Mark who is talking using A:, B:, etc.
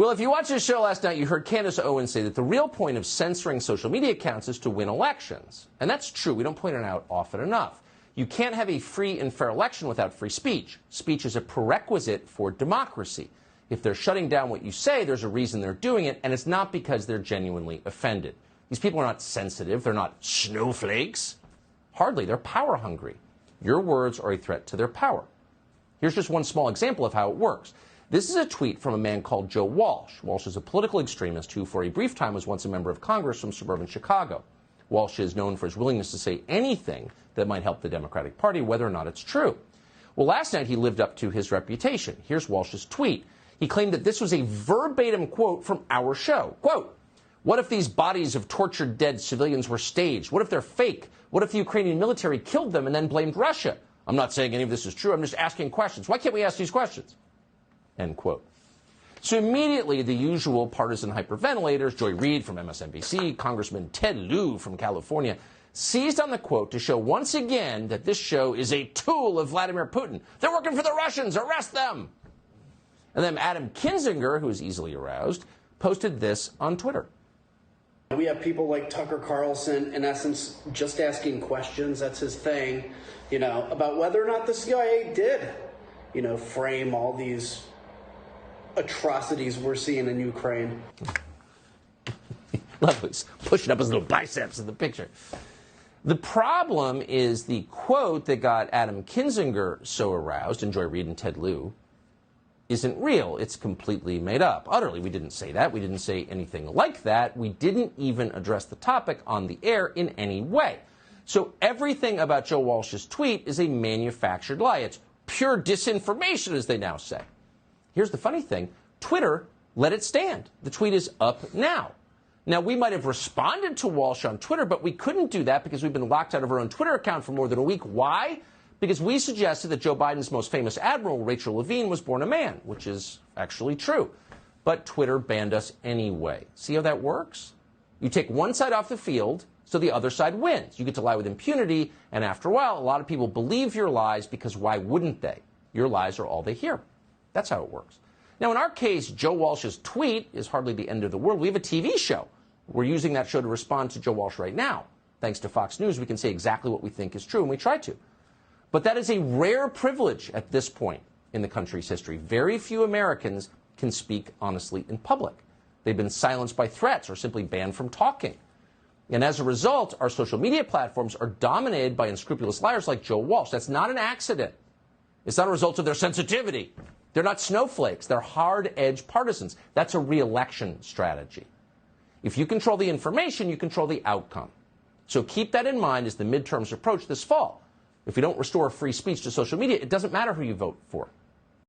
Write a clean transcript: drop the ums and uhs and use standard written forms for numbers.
A: Well, if you watched this show last night, you heard Candace Owens say that the real point of censoring social media accounts is to win elections. And that's true. We don't point it out often enough. You can't have a free and fair election without free speech. Speech is a prerequisite for democracy. If they're shutting down what you say, there's a reason they're doing it, and it's not because they're genuinely offended. These people are not sensitive. They're not snowflakes. Hardly. They're power hungry. Your words are a threat to their power. Here's just one small example of how it works. This is a tweet from a man called Joe Walsh. Walsh is a political extremist who, for a brief time, was once a member of Congress from suburban Chicago. Walsh is known for his willingness to say anything that might help the Democratic Party, whether or not it's true. Well, last night he lived up to his reputation. Here's Walsh's tweet. He claimed that this was a verbatim quote from our show. Quote, "What if these bodies of tortured dead civilians were staged? What if they're fake? What if the Ukrainian military killed them and then blamed Russia? I'm not saying any of this is true. I'm just asking questions. Why can't we ask these questions?" End quote. So immediately, the usual partisan hyperventilators, Joy Reid from MSNBC, Congressman Ted Lieu from California, seized on the quote to show once again that this show is a tool of Vladimir Putin. They're working for the Russians. Arrest them. And then Adam Kinzinger, who is easily aroused, posted this on Twitter.
B: We have people like Tucker Carlson, in essence, just asking questions. That's his thing, about whether or not the CIA did, frame all these atrocities we're seeing in Ukraine.
A: Lovely. He's pushing up his little biceps in the picture. The problem is the quote that got Adam Kinzinger so aroused, and Joy Reid and Ted Lieu, isn't real. It's completely made up. Utterly. We didn't say that. We didn't say anything like that. We didn't even address the topic on the air in any way. So everything about Joe Walsh's tweet is a manufactured lie. It's pure disinformation, as they now say. Here's the funny thing. Twitter let it stand. The tweet is up now. Now, we might have responded to Walsh on Twitter, but we couldn't do that because we've been locked out of our own Twitter account for more than a week. Why? Because we suggested that Joe Biden's most famous admiral, Rachel Levine, was born a man, which is actually true. But Twitter banned us anyway. See how that works? You take one side off the field, so the other side wins. You get to lie with impunity, and after a while, a lot of people believe your lies because why wouldn't they? Your lies are all they hear. That's how it works. Now, in our case, Joe Walsh's tweet is hardly the end of the world. We have a TV show. We're using that show to respond to Joe Walsh right now. Thanks to Fox News, we can say exactly what we think is true, and we try to. But that is a rare privilege at this point in the country's history. Very few Americans can speak honestly in public. They've been silenced by threats or simply banned from talking. And as a result, our social media platforms are dominated by unscrupulous liars like Joe Walsh. That's not an accident. It's not a result of their sensitivity. They're not snowflakes. They're hard-edged partisans. That's a re-election strategy. If you control the information, you control the outcome. So keep that in mind as the midterms approach this fall. If we don't restore free speech to social media, it doesn't matter who you vote for.